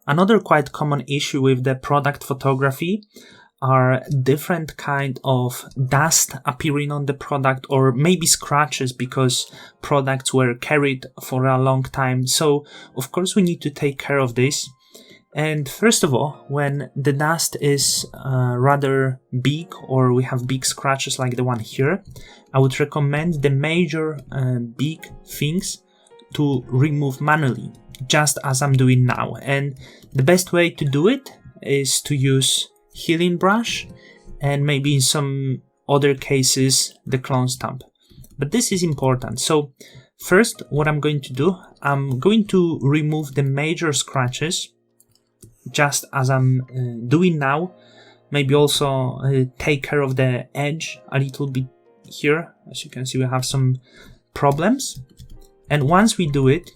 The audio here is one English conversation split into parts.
Another quite common issue with the product photography are different kind of dust appearing on the product, or maybe scratches because products were carried for a long time. So of course we need to take care of this. And first of all, when the dust is rather big, or we have big scratches like the one here, I would recommend the major big things to remove manually, just as I'm doing now. And the best way to do it is to use healing brush, and maybe in some other cases the clone stamp. But this is important. So first, what I'm going to do, I'm going to remove the major scratches, just as I'm doing now. Maybe also take care of the edge a little bit here. As you can see, we have some problems. And once we do it,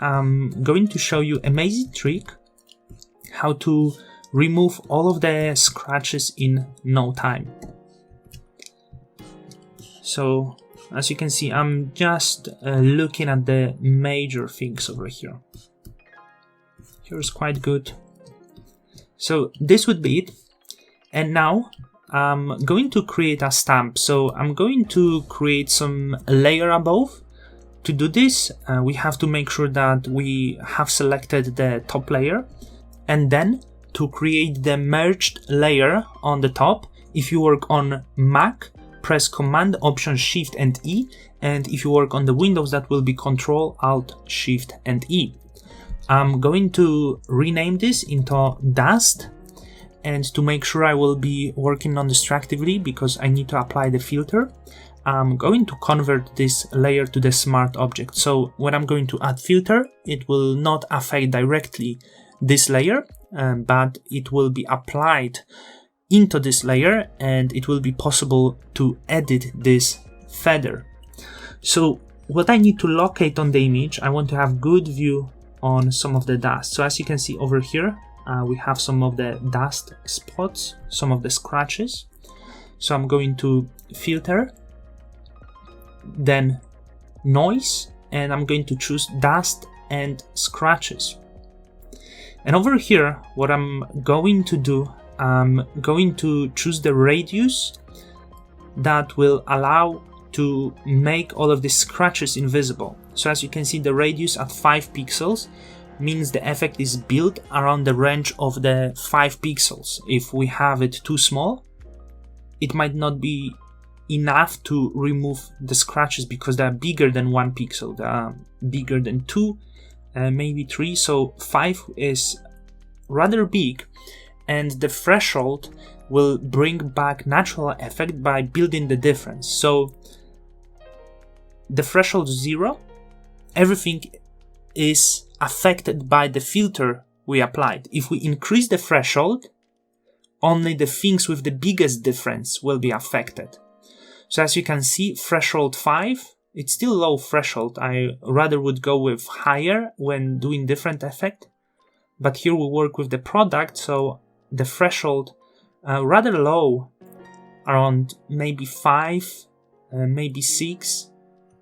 I'm going to show you an amazing trick how to remove all of the scratches in no time. So as you can see, I'm just looking at the major things over here. Here's quite good. So this would be it. And now I'm going to create a stamp. So I'm going to create some layer above. To do this, we have to make sure that we have selected the top layer, and then to create the merged layer on the top, if you work on Mac, press Command, Option, Shift and E, and if you work on the Windows, that will be Control, Alt, Shift and E. I'm going to rename this into Dust, and to make sure I will be working non-destructively because I need to apply the filter, I'm going to convert this layer to the smart object. So when I'm going to add filter, it will not affect directly this layer, but it will be applied into this layer, and it will be possible to edit this feather. So what I need to locate on the image, I want to have good view on some of the dust. So as you can see over here, we have some of the dust spots, some of the scratches. So I'm going to filter, then noise, and I'm going to choose dust and scratches. And over here, what I'm going to do, I'm going to choose the radius that will allow to make all of these scratches invisible. So as you can see, the radius at 5 pixels means the effect is built around the range of the 5 pixels. If we have it too small, it might not be enough to remove the scratches because they are bigger than 1 pixel, they are bigger than 2, maybe 3, so 5 is rather big, and the threshold will bring back natural effect by building the difference. So the threshold 0, everything is affected by the filter we applied. If we increase the threshold, only the things with the biggest difference will be affected. So as you can see, threshold 5, it's still low threshold. I rather would go with higher when doing different effect. But here we work with the product, so the threshold rather low, around maybe 5, maybe 6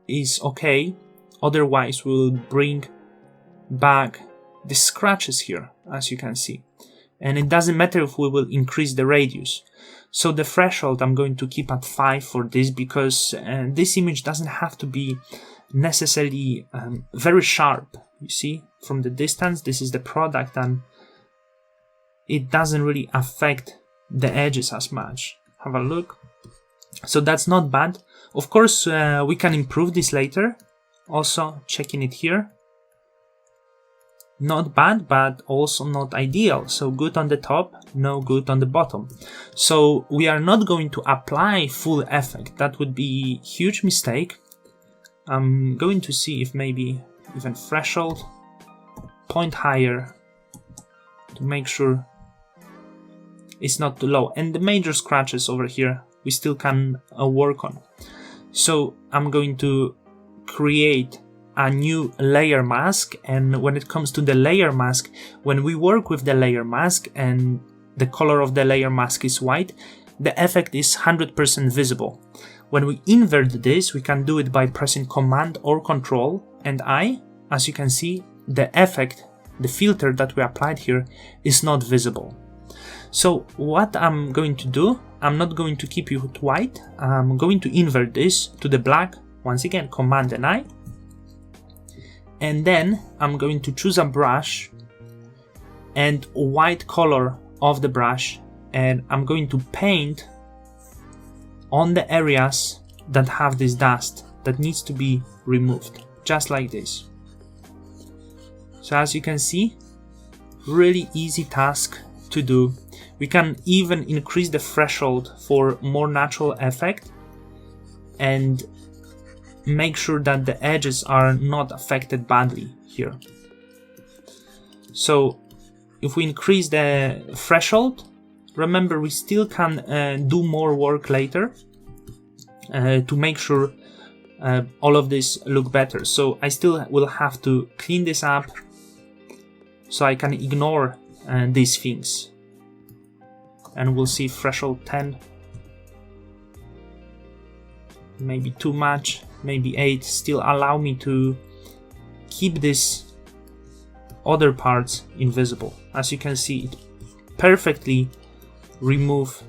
is okay. Otherwise we'll bring back the scratches here, as you can see. And it doesn't matter if we will increase the radius. So the threshold I'm going to keep at 5 for this, because this image doesn't have to be necessarily very sharp. You see, from the distance, this is the product, and it doesn't really affect the edges as much. Have a look. So that's not bad. Of course, we can improve this later. Also, checking it here. Not bad, but also not ideal. So good on the top, no good on the bottom. So we are not going to apply full effect. That would be a huge mistake. I'm going to see if maybe even threshold, point higher to make sure it's not too low. And the major scratches over here, we still can work on. So I'm going to create a new layer mask, and when it comes to the layer mask, when we work with the layer mask and the color of the layer mask is white, the effect is 100% visible. When we invert this, we can do it by pressing Command or Control and I. As you can see, the effect the filter that we applied here is not visible. So what I'm going to do, I'm not going to keep it white, I'm going to invert this to the black. Once again, Command and I. And then I'm going to choose a brush and white color of the brush, and I'm going to paint on the areas that have this dust that needs to be removed, just like this. So as you can see, really easy task to do. We can even increase the threshold for more natural effect and make sure that the edges are not affected badly here. So if we increase the threshold, remember we still can do more work later to make sure all of this look better. So I still will have to clean this up so I can ignore these things. And we'll see threshold 10, maybe too much, maybe 8, still allow me to keep these other parts invisible. As you can see, it perfectly remove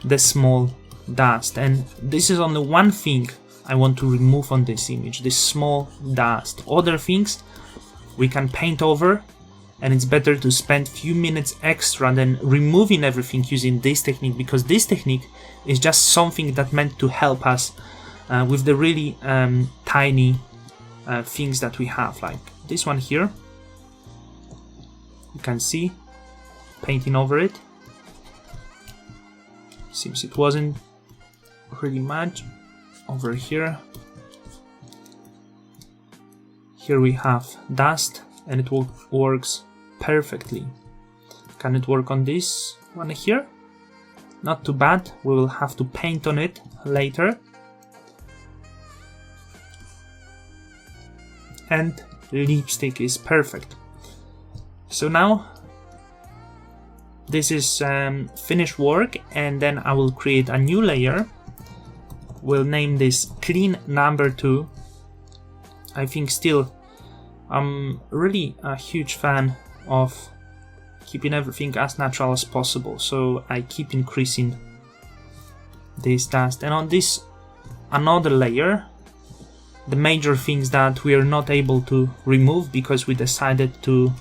the small dust, and this is only one thing I want to remove on this image, this small dust. Other things we can paint over, and it's better to spend few minutes extra than removing everything using this technique, because this technique is just something that meant to help us with the really tiny things that we have, like this one here. You can see painting over it. Seems it wasn't really much. Over here. Here we have dust, and it works perfectly. Can it work on this one here? Not too bad. We will have to paint on it later. And lipstick is perfect. So now this is finished work, and then I will create a new layer. We'll name this clean number 2. I think still I'm really a huge fan of keeping everything as natural as possible, so I keep increasing this dust. And on this another layer, the major things that we are not able to remove because we decided to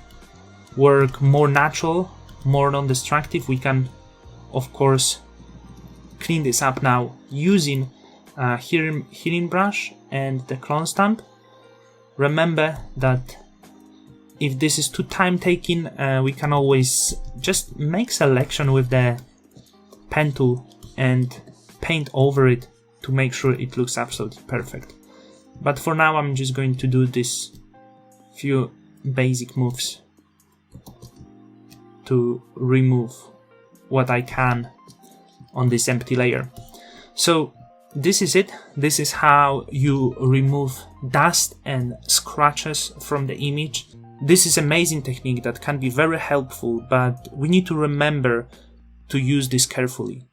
work more natural, more non-destructive, we can of course clean this up now using a healing brush and the clone stamp. Remember that if this is too time-taking, we can always just make selection with the pen tool and paint over it to make sure it looks absolutely perfect. But for now I'm just going to do this few basic moves to remove what I can on this empty layer. So this is it. This is how you remove dust and scratches from the image. This is an amazing technique that can be very helpful, but we need to remember to use this carefully.